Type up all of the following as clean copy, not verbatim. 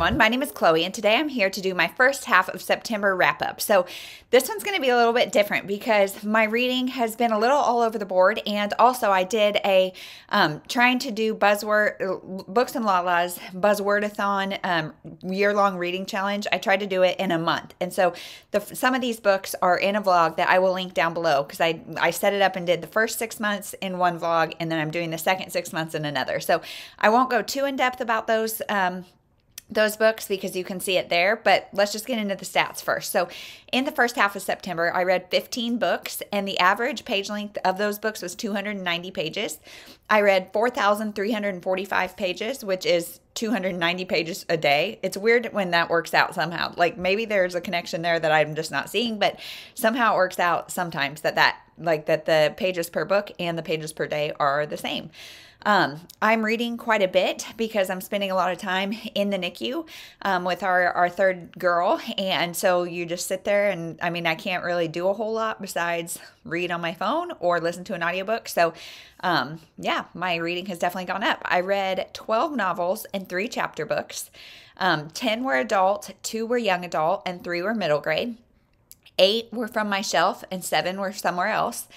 everyone. My name is Chloe, and today I'm here to do my first half of September wrap up. So this one's going to be a little bit different because my reading has been a little all over the board, and also I did a trying to do Books and Lala's Buzzwordathon year-long reading challenge. I tried to do it in a month, and so some of these books are in a vlog that I will link down below because I set it up and did the first 6 months in one vlog, and then I'm doing the second 6 months in another. So I won't go too in depth about those books because you can see it there, but let's just get into the stats first. So in the first half of September, I read 15 books, and the average page length of those books was 290 pages. I read 4,345 pages, which is 290 pages a day. It's weird when that works out somehow. Like maybe there's a connection there that I'm just not seeing, but somehow it works out sometimes that the pages per book and the pages per day are the same. I'm reading quite a bit because I'm spending a lot of time in the NICU with our third girl, and so you just sit there and I can't really do a whole lot besides read on my phone or listen to an audiobook. So yeah, my reading has definitely gone up. I read 12 novels and 3 chapter books. 10 were adult, 2 were young adult, and 3 were middle grade. 8 were from my shelf and 7 were somewhere else.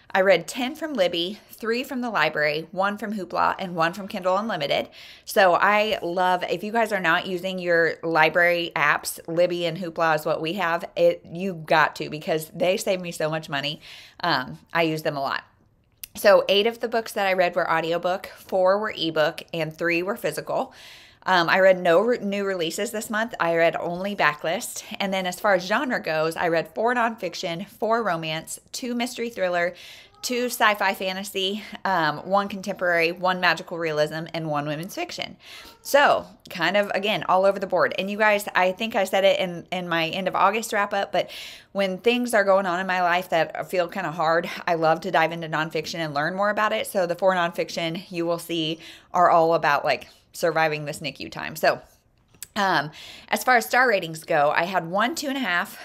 I read 10 from Libby, 3 from the library, 1 from Hoopla, and 1 from Kindle Unlimited. So I love, if you guys are not using your library apps, Libby and Hoopla is what we have. You got to, because they save me so much money. I use them a lot. So 8 of the books that I read were audiobook, 4 were ebook, and 3 were physical. I read no new releases this month. I read only backlist. And then as far as genre goes, I read 4 nonfiction, 4 romance, 2 mystery thriller, 2 sci-fi fantasy, 1 contemporary, 1 magical realism, and 1 women's fiction. So kind of, again, all over the board. And you guys, I think I said it in my end of August wrap up, but when things are going on in my life that feel kind of hard, I love to dive into nonfiction and learn more about it. So the 4 nonfiction you will see are all about surviving this NICU time. So as far as star ratings go, I had 1 2.5,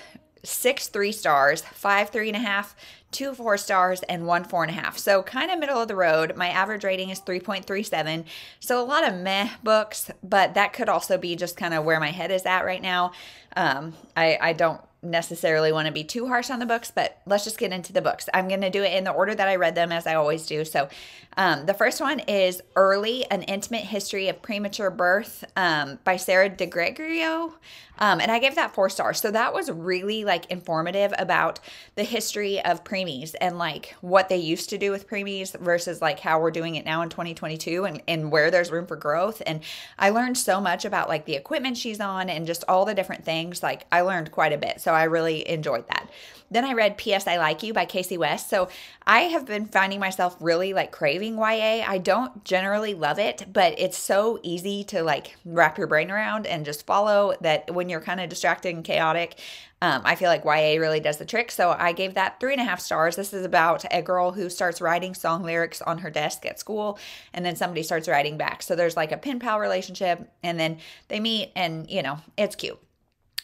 6 3 stars, 5 3.5, 2 4 stars, and 1 4.5. So kind of middle of the road. My average rating is 3.37. So a lot of meh books, but that could also be just kind of where my head is at right now. I don't necessarily want to be too harsh on the books, but let's just get into the books. I'm going to do it in the order that I read them, as I always do. So the first one is Early, An Intimate History of Premature Birth by Sarah DiGregorio. And I gave that 4 stars. So that was really informative about the history of preemies and what they used to do with preemies versus how we're doing it now in 2022 and where there's room for growth. And I learned so much about the equipment she's on and just all the different things. I learned quite a bit. So I really enjoyed that. Then I read P.S. I Like You by Kasie Weset. So I have been finding myself really craving YA. I don't generally love it, but it's so easy to wrap your brain around and just follow that when you're kind of distracted and chaotic. I feel like YA really does the trick. So I gave that 3.5 stars. This is about a girl who starts writing song lyrics on her desk at school, and then somebody starts writing back. So there's a pen pal relationship, and then they meet, and it's cute.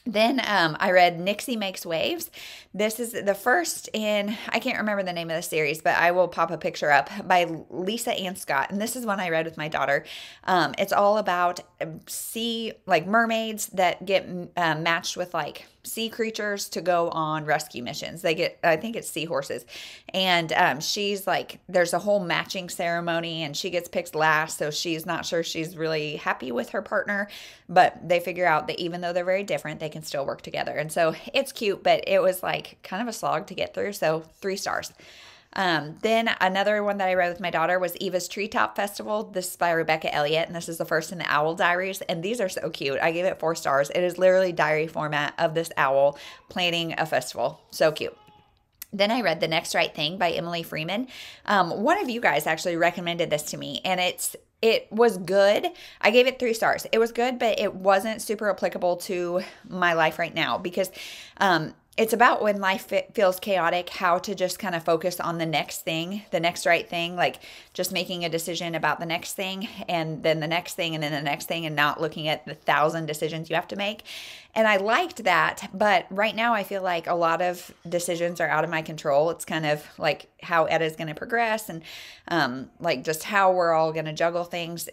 Then I read Nixie Makes Waves. This is the first in, I can't remember the name of the series, but I will pop a picture up, by Lisa Ann Scott. And this is one I read with my daughter. It's all about mermaids that get matched with sea creatures to go on rescue missions. They get, I think it's seahorses. And she's there's a whole matching ceremony, and she gets picked last. So she's not sure she's really happy with her partner, but they figure out that even though they're very different, they can still work together. And so it's cute, but it was kind of a slog to get through. So 3 stars. Then another one that I read with my daughter was Eva'S Treetop Festival. This is by Rebecca Elliott, and this is the first in the Owl Diaries, and these are so cute. I gave it 4 stars. It is literally diary format of this owl planning a festival. So cute. Then I read The Next Right Thing by Emily Freeman. One of you guys actually recommended this to me, and it was good. I gave it 3 stars. It was good, but it wasn't super applicable to my life right now because it's about when life feels chaotic, how to just kind of focus on the next thing, the next right thing, just making a decision about the next thing and then the next thing and then the next thing and not looking at the 1,000 decisions you have to make. And I liked that, but right now I feel like a lot of decisions are out of my control. It's kind of how Edda's going to progress and just how we're all going to juggle things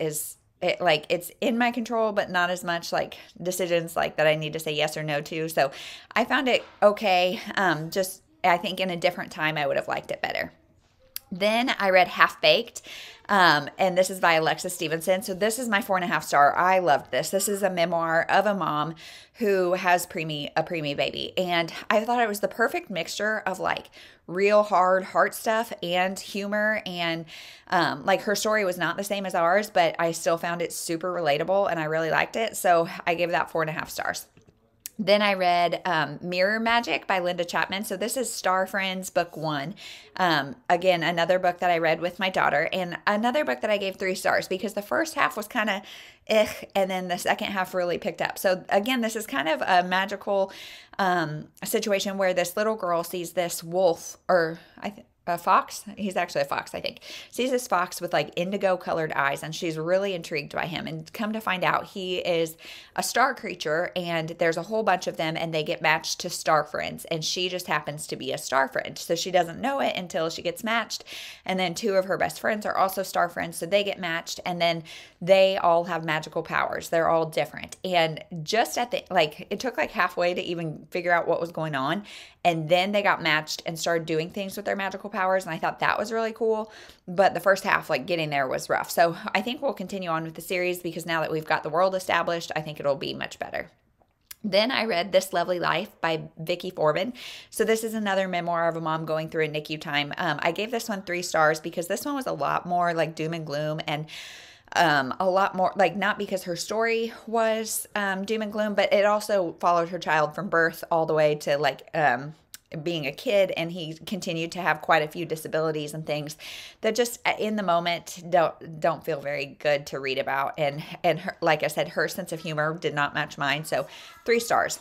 like it's in my control, but not as much like decisions like that I need to say yes or no to. So I found it okay. Just I think in a different time I would have liked it better. Then I read Half Baked, and this is by Alexis Stevenson. So this is my 4.5 star. I loved this. This is a memoir of a mom who has a preemie baby, and I thought it was the perfect mixture of like real hard heart stuff and humor, and like her story was not the same as ours, but I still found it super relatable, and I really liked it. So I gave that 4.5 stars. Then I read Mirror Magic by Linda Chapman. So this is Star Friends book 1. Again, another book that I read with my daughter, and another book that I gave 3 stars because the first half was kind of and then the second half really picked up. So again, this is kind of a magical situation where this little girl sees this wolf, or a fox. He's actually a fox, I think. Sees this fox with like indigo colored eyes, and she's really intrigued by him. And come to find out, he is a star creature, and there's a whole bunch of them, and they get matched to star friends. And she just happens to be a star friend. So she doesn't know it until she gets matched. And then 2 of her best friends are also star friends. So they get matched, and then they all have magical powers. They're all different. And just at the, like, it took like halfway to even figure out what was going on. And then they got matched and started doing things with their magical powers. And I thought that was really cool. But the first half, like getting there was rough. So I think we'll continue on with the series because now that we've got the world established, I think it'll be much better. Then I read This Lovely Life by Vicki Forman. So this is another memoir of a mom going through a NICU time. I gave this one 3 stars because this one was a lot more like doom and gloom, and a lot more like, not because her story was doom and gloom, but it also followed her child from birth all the way to like being a kid, and he continued to have quite a few disabilities and things that just in the moment don't feel very good to read about. And her, like I said, her sense of humor did not match mine, so 3 stars.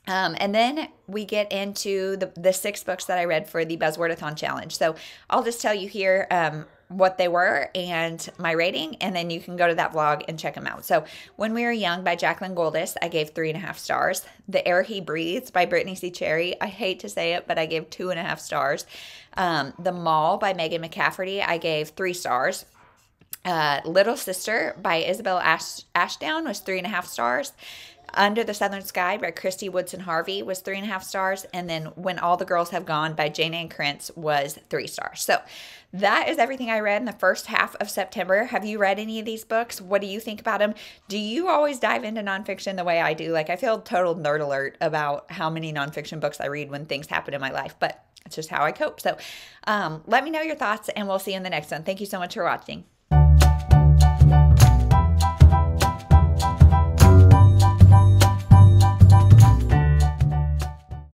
And then we get into the 6 books that I read for the Buzzwordathon Challenge. So I'll just tell you here what they were and my rating, and then you can go to that vlog and check them out. So When We Were Young by Jaclyn Goldis, I gave 3.5 stars. The Air He Breathes by Brittainy C. Cherry, I hate to say it, but I gave 2.5 stars. The Mall by Megan McCafferty, I gave 3 stars. Little Sister by Isabel Ashdown was 3.5 stars. Under the Southern Sky by Kristy, Woodson, Harvey was 3.5 stars. And then When All the Girls Have Gone by Jane and Krentz was 3 stars. So that is everything I read in the first half of September. Have you read any of these books? What do you think about them? Do you always dive into nonfiction the way I do? Like, I feel total nerd alert about how many nonfiction books I read when things happen in my life, but it's just how I cope. So let me know your thoughts, and we'll see you in the next one. Thank you so much for watching.